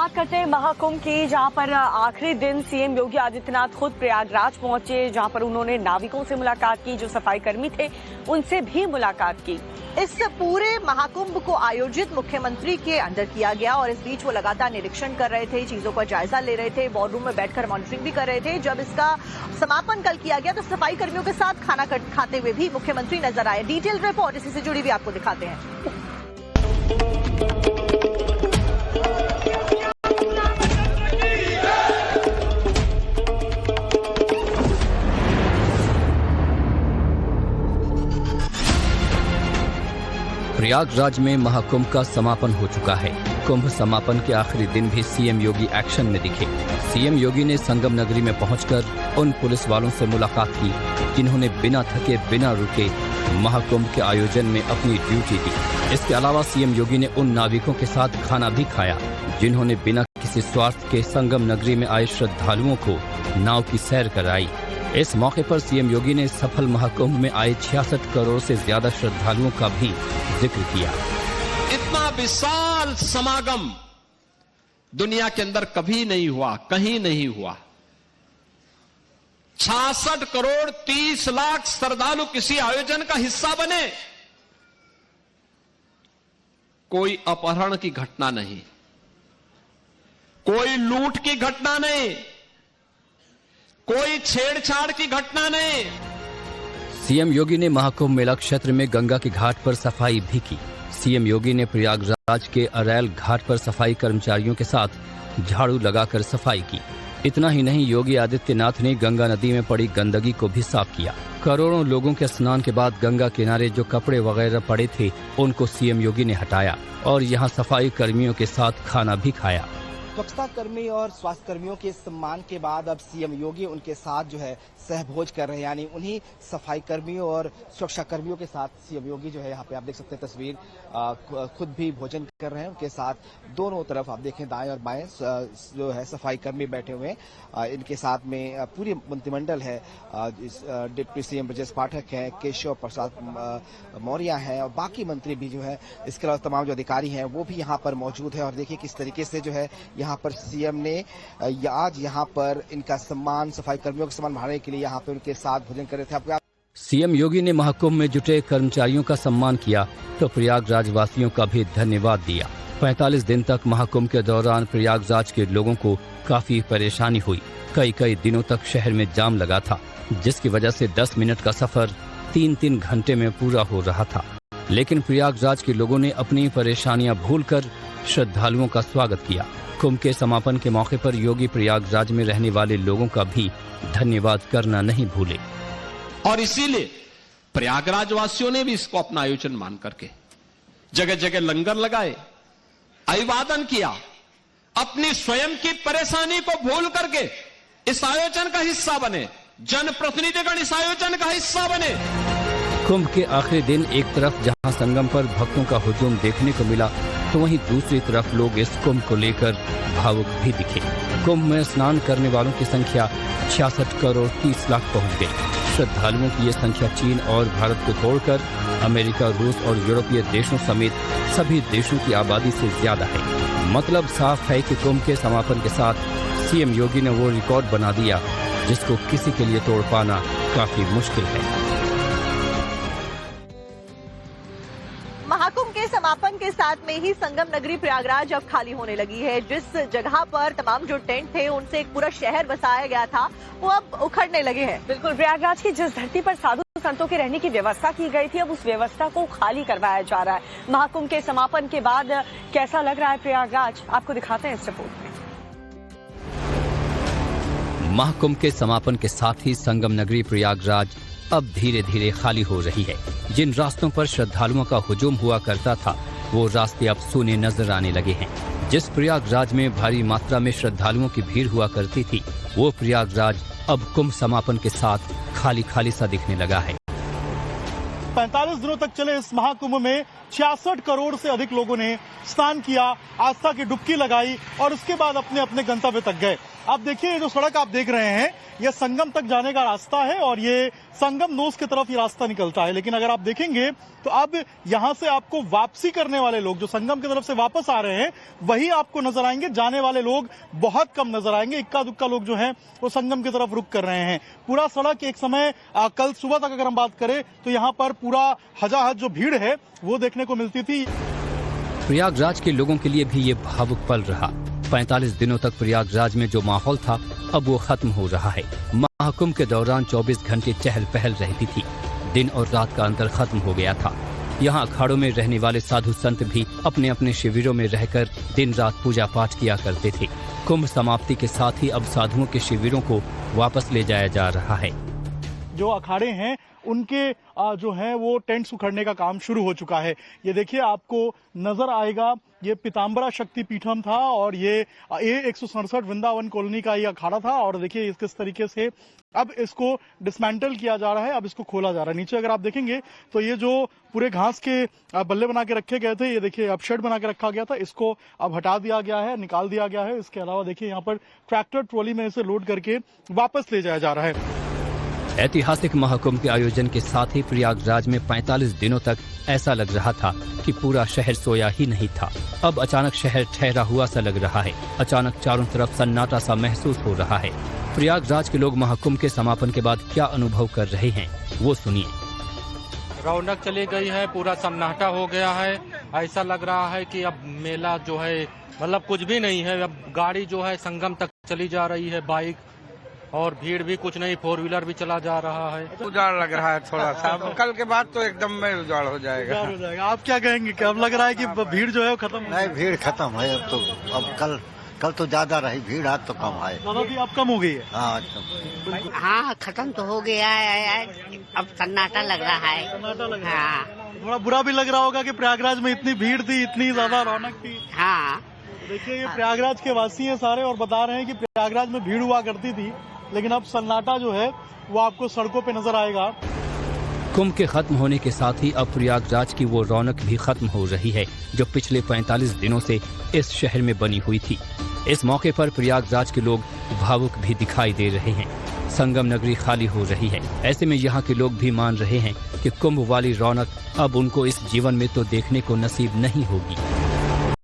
बात करते हैं महाकुंभ की, जहां पर आखिरी दिन सीएम योगी आदित्यनाथ खुद प्रयागराज पहुंचे, जहां पर उन्होंने नाविकों से मुलाकात की, जो सफाई कर्मी थे उनसे भी मुलाकात की। इस पूरे महाकुंभ को आयोजित मुख्यमंत्री के अंदर किया गया और इस बीच वो लगातार निरीक्षण कर रहे थे, चीजों का जायजा ले रहे थे, वॉर रूम में बैठकर मॉनिटरिंग भी कर रहे थे। जब इसका समापन कल किया गया तो सफाई कर्मियों के साथ खाना खाते हुए भी मुख्यमंत्री नजर आए। डिटेल रिपोर्ट इसी से जुड़ी भी आपको दिखाते हैं। प्रयागराज में महाकुंभ का समापन हो चुका है। कुंभ समापन के आखिरी दिन भी सीएम योगी एक्शन में दिखे। सीएम योगी ने संगम नगरी में पहुंचकर उन पुलिस वालों से मुलाकात की जिन्होंने बिना थके बिना रुके महाकुंभ के आयोजन में अपनी ड्यूटी दी। इसके अलावा सीएम योगी ने उन नाविकों के साथ खाना भी खाया जिन्होंने बिना किसी स्वार्थ के संगम नगरी में आए श्रद्धालुओं को नाव की सैर कराई। इस मौके पर सीएम योगी ने सफल महाकुंभ में आए 66 करोड़ से ज्यादा श्रद्धालुओं का भी जिक्र किया। इतना विशाल समागम दुनिया के अंदर कभी नहीं हुआ, कहीं नहीं हुआ। 66 करोड़ 30 लाख श्रद्धालु किसी आयोजन का हिस्सा बने। कोई अपहरण की घटना नहीं, कोई लूट की घटना नहीं, कोई छेड़छाड़ की घटना नहीं। सीएम योगी ने महाकुंभ मेला क्षेत्र में गंगा के घाट पर सफाई भी की। सीएम योगी ने प्रयागराज के अरैल घाट पर सफाई कर्मचारियों के साथ झाड़ू लगाकर सफाई की। इतना ही नहीं, योगी आदित्यनाथ ने गंगा नदी में पड़ी गंदगी को भी साफ किया। करोड़ों लोगों के स्नान के बाद गंगा किनारे जो कपड़े वगैरह पड़े थे उनको सीएम योगी ने हटाया और यहाँ सफाई कर्मियों के साथ खाना भी खाया। स्वच्छता कर्मी और स्वास्थ्य कर्मियों के सम्मान के बाद अब सीएम योगी उनके साथ जो है सहभोज कर रहे हैं, यानी उन्हीं सफाई कर्मियों और सुरक्षा कर्मियों के साथ सीएम योगी जो है यहाँ पे आप देख सकते हैं तस्वीर, खुद भी भोजन कर रहे हैं। उनके साथ दोनों तरफ आप देखें दाएं और बाएं जो है सफाई कर्मी बैठे हुए हैं। इनके साथ में पूरी मंत्रिमंडल है, डिप्टी सीएम ब्रजेश पाठक है, केशव प्रसाद मौर्य हैं और बाकी मंत्री भी जो है, इसके अलावा तमाम जो अधिकारी हैं वो भी यहाँ पर मौजूद है। और देखिए किस तरीके से जो है यहाँ पर सीएम ने आज यहाँ पर इनका सम्मान, सफाई कर्मियों का सम्मान बढ़ाने के लिए यहाँ पे उनके साथ भोजन कर रहे थे। आपको सीएम योगी ने महाकुंभ में जुटे कर्मचारियों का सम्मान किया तो प्रयागराज वासियों का भी धन्यवाद दिया। 45 दिन तक महाकुंभ के दौरान प्रयागराज के लोगों को काफी परेशानी हुई। कई दिनों तक शहर में जाम लगा था, जिसकी वजह से 10 मिनट का सफर 3 घंटे में पूरा हो रहा था। लेकिन प्रयागराज के लोगों ने अपनी परेशानियां भूलकर श्रद्धालुओं का स्वागत किया। कुंभ के समापन के मौके पर योगी प्रयागराज में रहने वाले लोगों का भी धन्यवाद करना नहीं भूले। और इसीलिए प्रयागराज वासियों ने भी इसको अपना आयोजन मान करके जगह जगह लंगर लगाए, अभिवादन किया, अपनी स्वयं की परेशानी को भूल करके इस आयोजन का हिस्सा बने, जनप्रतिनिधिगण इस आयोजन का हिस्सा बने। कुंभ के आखिरी दिन एक तरफ जहां संगम पर भक्तों का हुजूम देखने को मिला तो वहीं दूसरी तरफ लोग इस कुंभ को लेकर भावुक भी दिखे। कुंभ में स्नान करने वालों की संख्या 66 करोड़ 30 लाख पहुंच गई। श्रद्धालुओं की ये संख्या चीन और भारत को छोड़कर अमेरिका, रूस और यूरोपीय देशों समेत सभी देशों की आबादी से ज्यादा है। मतलब साफ है कि कुंभ के समापन के साथ सीएम योगी ने वो रिकॉर्ड बना दिया जिसको किसी के लिए तोड़ पाना काफी मुश्किल है। महाकुंभ के समापन के साथ में ही संगम नगरी प्रयागराज अब खाली होने लगी है। जिस जगह पर तमाम जो टेंट थे उनसे एक पूरा शहर बसाया गया था वो अब उखड़ने लगे हैं। बिल्कुल, प्रयागराज की जिस धरती पर साधु संतों के रहने की व्यवस्था की गई थी, अब उस व्यवस्था को खाली करवाया जा रहा है। महाकुंभ के समापन के बाद कैसा लग रहा है प्रयागराज, आपको दिखाते हैं इस रिपोर्ट में। महाकुंभ के समापन के साथ ही संगम नगरी प्रयागराज अब धीरे धीरे खाली हो रही है। जिन रास्तों पर श्रद्धालुओं का हुजूम हुआ करता था वो रास्ते अब सूने नजर आने लगे हैं। जिस प्रयागराज में भारी मात्रा में श्रद्धालुओं की भीड़ हुआ करती थी वो प्रयागराज अब कुंभ समापन के साथ खाली सा दिखने लगा है। 45 दिनों तक चले इस महाकुंभ में 66 करोड़ से अधिक लोगों ने स्नान किया, आस्था की डुबकी लगाई और उसके बाद अपने अपने गंतव्य तक गए। आप देखिए ये जो सड़क आप देख रहे हैं ये संगम तक जाने का रास्ता है और ये संगम नोस की तरफ ये रास्ता निकलता है। लेकिन अगर आप देखेंगे तो अब यहाँ से आपको वापसी करने वाले लोग जो संगम की तरफ से वापस आ रहे हैं वही आपको नजर आएंगे, जाने वाले लोग बहुत कम नजर आएंगे। इक्का दुक्का लोग जो हैं वो संगम की तरफ रुक कर रहे हैं। पूरा सड़क एक समय कल सुबह तक अगर हम बात करें तो यहाँ पर पूरा हजाहत जो भीड़ है वो देखने को मिलती थी। प्रयागराज के लोगों के लिए भी ये भावुक पल रहा। 45 दिनों तक प्रयागराज में जो माहौल था अब वो खत्म हो रहा है। महाकुंभ के दौरान 24 घंटे चहल पहल रहती थी, दिन और रात का अंतर खत्म हो गया था। यहाँ अखाड़ों में रहने वाले साधु संत भी अपने अपने शिविरों में रहकर दिन रात पूजा पाठ किया करते थे। कुंभ समाप्ति के साथ ही अब साधुओं के शिविरों को वापस ले जाया जा रहा है। जो अखाड़े हैं उनके जो है वो टेंट्स उखड़ने का काम शुरू हो चुका है। ये देखिए आपको नजर आएगा ये पीताम्बरा शक्ति पीठम था और ये 167 वृंदावन कॉलोनी का ये अखाड़ा था और देखिए किस तरीके से अब इसको डिसमेंटल किया जा रहा है, अब इसको खोला जा रहा है। नीचे अगर आप देखेंगे तो ये जो पूरे घास के बल्ले बना के रखे गए थे, ये देखिए अब शेड बना के रखा गया था, इसको अब हटा दिया गया है, निकाल दिया गया है। इसके अलावा देखिए यहाँ पर ट्रैक्टर ट्रॉली में इसे लोड करके वापस ले जाया जा रहा है। ऐतिहासिक महाकुंभ के आयोजन के साथ ही प्रयागराज में 45 दिनों तक ऐसा लग रहा था कि पूरा शहर सोया ही नहीं था। अब अचानक शहर ठहरा हुआ सा लग रहा है। अचानक चारों तरफ सन्नाटा सा महसूस हो रहा है। प्रयागराज के लोग महाकुंभ के समापन के बाद क्या अनुभव कर रहे हैं वो सुनिए। रौनक चली गई है, पूरा सन्नाटा हो गया है। ऐसा लग रहा है कि अब मेला जो है मतलब कुछ भी नहीं है। अब गाड़ी जो है संगम तक चली जा रही है, बाइक, और भीड़ भी कुछ नहीं, 4 व्हीलर भी चला जा रहा है। उजाड़ लग रहा है थोड़ा सा, कल के बाद तो एकदम में उजाड़ हो जाएगा। आप क्या कहेंगे, क्या अब लग रहा है कि भीड़ जो है वो खत्म? नहीं, भीड़ खत्म है अब तो। अब कल तो ज्यादा रही भीड़, आज तो कम है। दादा भी अब कम हो गई है? हाँ, खत्म तो हो गया है, अब सन्नाटा लग रहा है। सन्नाटा लग रहा है। हाँ। थोड़ा बुरा भी लग रहा होगा कि प्रयागराज में इतनी भीड़ थी, इतनी ज्यादा रौनक थी। हाँ, देखिए ये प्रयागराज के वासी हैं सारे और बता रहे हैं कि प्रयागराज में भीड़ हुआ करती थी लेकिन अब सन्नाटा जो है वो आपको सड़कों पे नजर आएगा। कुंभ के खत्म होने के साथ ही अब प्रयागराज की वो रौनक भी खत्म हो रही है जो पिछले 45 दिनों से इस शहर में बनी हुई थी। इस मौके पर प्रयागराज के लोग भावुक भी दिखाई दे रहे हैं। संगम नगरी खाली हो रही है। ऐसे में यहाँ के लोग भी मान रहे हैं कि कुंभ वाली रौनक अब उनको इस जीवन में तो देखने को नसीब नहीं होगी।